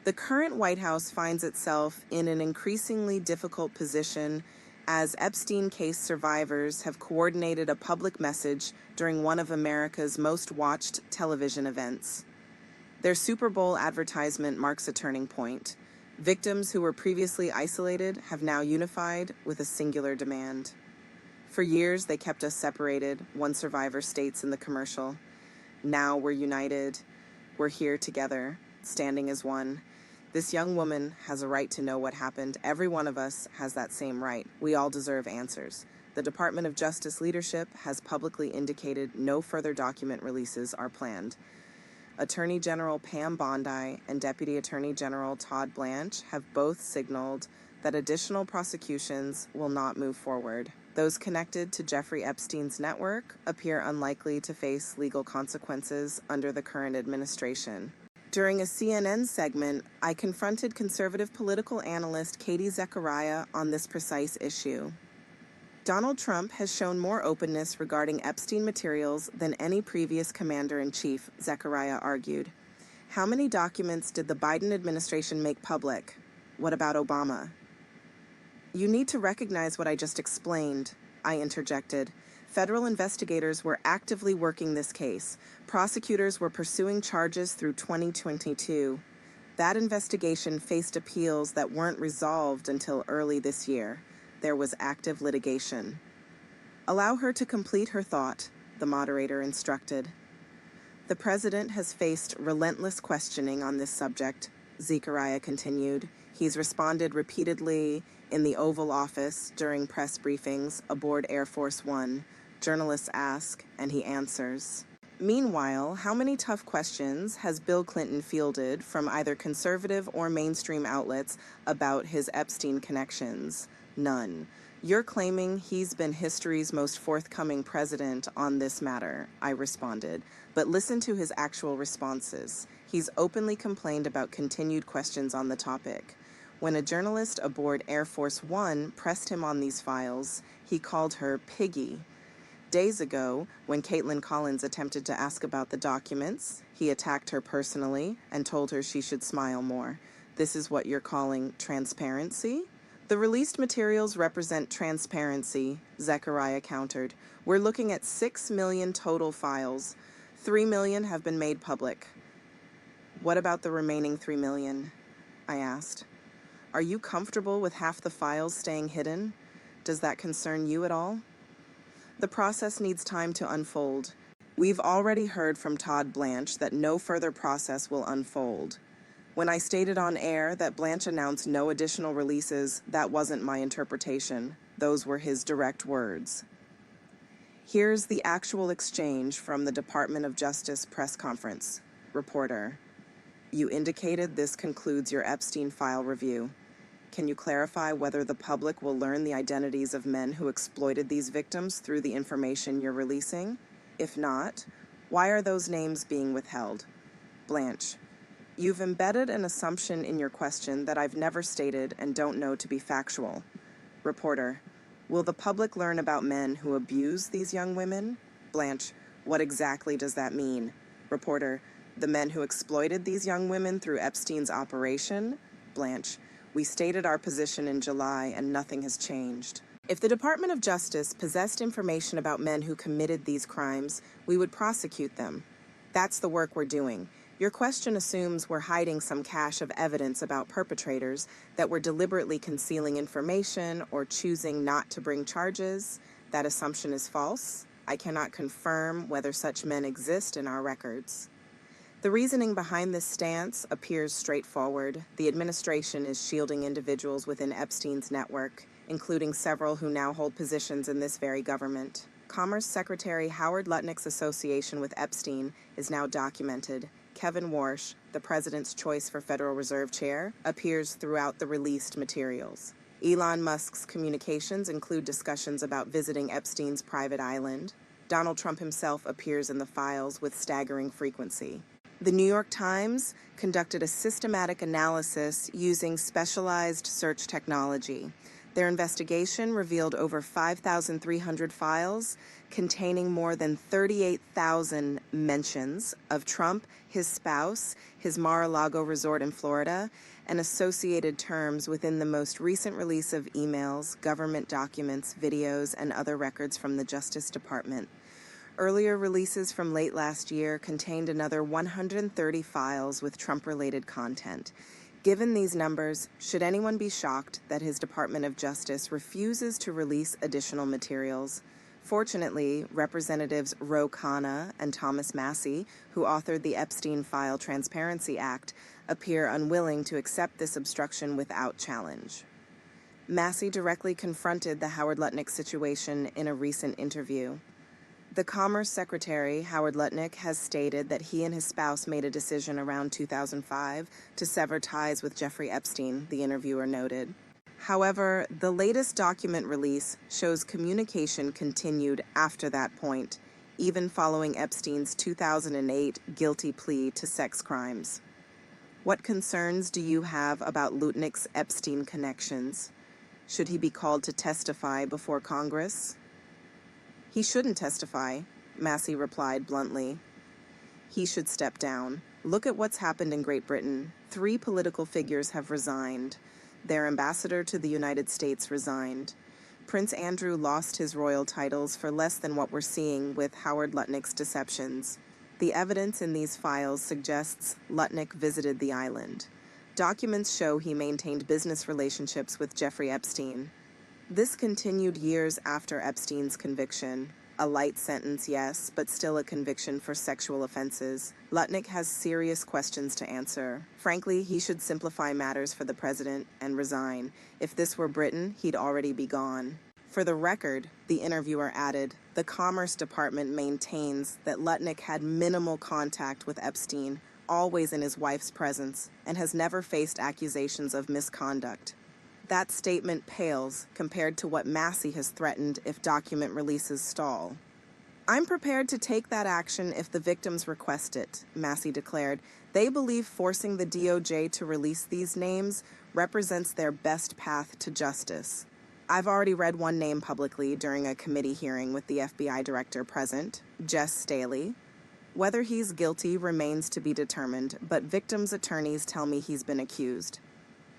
The current White House finds itself in an increasingly difficult position as Epstein case survivors have coordinated a public message during one of America's most watched television events. Their Super Bowl advertisement marks a turning point. Victims who were previously isolated have now unified with a singular demand. For years, they kept us separated, one survivor states in the commercial. Now we're united. We're here together, standing as one. This young woman has a right to know what happened. Every one of us has that same right. We all deserve answers. The Department of Justice leadership has publicly indicated no further document releases are planned. Attorney General Pam Bondi and Deputy Attorney General Todd Blanche have both signaled that additional prosecutions will not move forward. Those connected to Jeffrey Epstein's network appear unlikely to face legal consequences under the current administration. During a CNN segment, I confronted conservative political analyst Katie Zechariah on this precise issue. Donald Trump has shown more openness regarding Epstein materials than any previous commander-in-chief, Zechariah argued. How many documents did the Biden administration make public? What about Obama? You need to recognize what I just explained, I interjected. Federal investigators were actively working this case. Prosecutors were pursuing charges through 2022. That investigation faced appeals that weren't resolved until early this year. There was active litigation. Allow her to complete her thought, the moderator instructed. The president has faced relentless questioning on this subject, Zechariah continued. He's responded repeatedly in the Oval Office during press briefings aboard Air Force One. Journalists ask, and he answers. Meanwhile, how many tough questions has Bill Clinton fielded from either conservative or mainstream outlets about his Epstein connections? None. You're claiming he's been history's most forthcoming president on this matter, I responded. But listen to his actual responses. He's openly complained about continued questions on the topic. When a journalist aboard Air Force One pressed him on these files, he called her Piggy. Days ago, when Caitlin Collins attempted to ask about the documents, he attacked her personally and told her she should smile more. This is what you're calling transparency? The released materials represent transparency, Zechariah countered. We're looking at 6 million total files. 3 million have been made public. What about the remaining 3 million? I asked. Are you comfortable with half the files staying hidden? Does that concern you at all? The process needs time to unfold. We've already heard from Todd Blanche that no further process will unfold. When I stated on air that Blanche announced no additional releases, that wasn't my interpretation. Those were his direct words. Here's the actual exchange from the Department of Justice press conference. Reporter, you indicated this concludes your Epstein file review. Can you clarify whether the public will learn the identities of men who exploited these victims through the information you're releasing? If not, why are those names being withheld? Blanche, you've embedded an assumption in your question that I've never stated and don't know to be factual. Reporter, will the public learn about men who abuse these young women? Blanche, what exactly does that mean? Reporter, the men who exploited these young women through Epstein's operation? Blanche, we stated our position in July and nothing has changed. If the Department of Justice possessed information about men who committed these crimes, we would prosecute them. That's the work we're doing. Your question assumes we're hiding some cache of evidence about perpetrators, that we're deliberately concealing information or choosing not to bring charges. That assumption is false. I cannot confirm whether such men exist in our records. The reasoning behind this stance appears straightforward. The administration is shielding individuals within Epstein's network, including several who now hold positions in this very government. Commerce Secretary Howard Lutnick's association with Epstein is now documented. Kevin Warsh, the president's choice for Federal Reserve Chair, appears throughout the released materials. Elon Musk's communications include discussions about visiting Epstein's private island. Donald Trump himself appears in the files with staggering frequency. The New York Times conducted a systematic analysis using specialized search technology. Their investigation revealed over 5,300 files containing more than 38,000 mentions of Trump, his spouse, his Mar-a-Lago resort in Florida, and associated terms within the most recent release of emails, government documents, videos, and other records from the Justice Department. Earlier releases from late last year contained another 130 files with Trump-related content. Given these numbers, should anyone be shocked that his Department of Justice refuses to release additional materials? Fortunately, Representatives Ro Khanna and Thomas Massie, who authored the Epstein File Transparency Act, appear unwilling to accept this obstruction without challenge. Massie directly confronted the Howard Lutnick situation in a recent interview. The Commerce Secretary, Howard Lutnick, has stated that he and his spouse made a decision around 2005 to sever ties with Jeffrey Epstein, the interviewer noted. However, the latest document release shows communication continued after that point, even following Epstein's 2008 guilty plea to sex crimes. What concerns do you have about Lutnick's Epstein connections? Should he be called to testify before Congress? He shouldn't testify, Massie replied bluntly. He should step down. Look at what's happened in Great Britain. 3 political figures have resigned. Their ambassador to the United States resigned. Prince Andrew lost his royal titles for less than what we're seeing with Howard Lutnick's deceptions. The evidence in these files suggests Lutnick visited the island. Documents show he maintained business relationships with Jeffrey Epstein. This continued years after Epstein's conviction. A light sentence, yes, but still a conviction for sexual offenses. Lutnick has serious questions to answer. Frankly, he should simplify matters for the president and resign. If this were Britain, he'd already be gone. For the record, the interviewer added, the Commerce Department maintains that Lutnick had minimal contact with Epstein, always in his wife's presence, and has never faced accusations of misconduct. That statement pales compared to what Massie has threatened if document releases stall. I'm prepared to take that action if the victims request it, Massie declared. They believe forcing the DOJ to release these names represents their best path to justice. I've already read one name publicly during a committee hearing with the FBI director present, Jess Staley. Whether he's guilty remains to be determined, but victims' attorneys tell me he's been accused.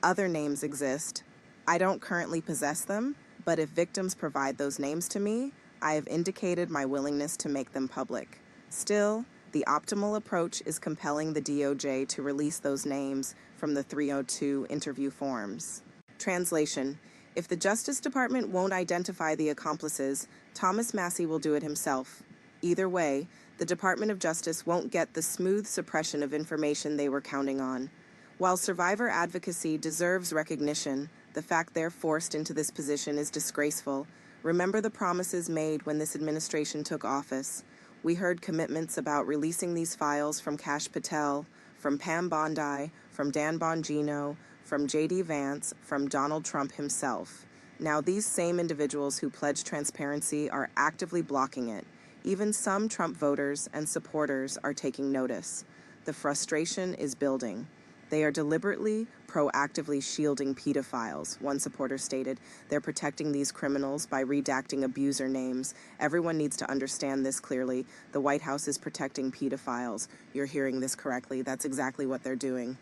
Other names exist. I don't currently possess them, but if victims provide those names to me, I have indicated my willingness to make them public. Still, the optimal approach is compelling the DOJ to release those names from the 302 interview forms. Translation: if the Justice Department won't identify the accomplices, Thomas Massie will do it himself. Either way, the Department of Justice won't get the smooth suppression of information they were counting on. While survivor advocacy deserves recognition, the fact they're forced into this position is disgraceful. Remember the promises made when this administration took office. We heard commitments about releasing these files from Kash Patel, from Pam Bondi, from Dan Bongino, from J.D. Vance, from Donald Trump himself. Now these same individuals who pledged transparency are actively blocking it. Even some Trump voters and supporters are taking notice. The frustration is building. They are deliberately, proactively shielding pedophiles, one supporter stated. They're protecting these criminals by redacting abuser names. Everyone needs to understand this clearly. The White House is protecting pedophiles. You're hearing this correctly. That's exactly what they're doing.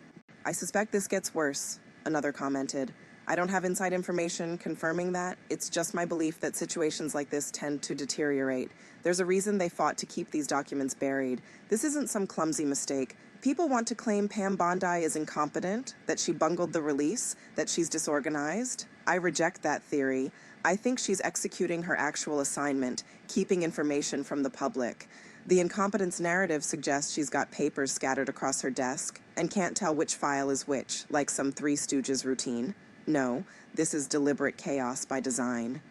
I suspect this gets worse, another commented. I don't have inside information confirming that. It's just my belief that situations like this tend to deteriorate. There's a reason they fought to keep these documents buried. This isn't some clumsy mistake. People want to claim Pam Bondi is incompetent, that she bungled the release, that she's disorganized. I reject that theory. I think she's executing her actual assignment, keeping information from the public. The incompetence narrative suggests she's got papers scattered across her desk and can't tell which file is which, like some Three Stooges routine. No, this is deliberate chaos by design.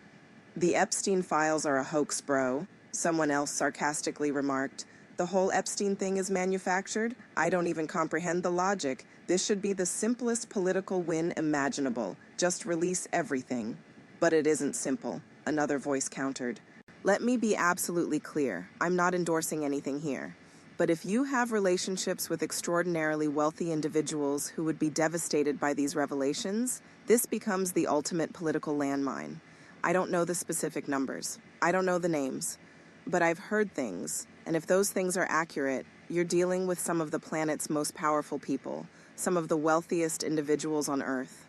The Epstein files are a hoax, bro, someone else sarcastically remarked. The whole Epstein thing is manufactured? I don't even comprehend the logic. This should be the simplest political win imaginable. Just release everything. But it isn't simple, another voice countered. Let me be absolutely clear. I'm not endorsing anything here. But if you have relationships with extraordinarily wealthy individuals who would be devastated by these revelations, this becomes the ultimate political landmine. I don't know the specific numbers. I don't know the names. But I've heard things, and if those things are accurate, you're dealing with some of the planet's most powerful people, some of the wealthiest individuals on Earth.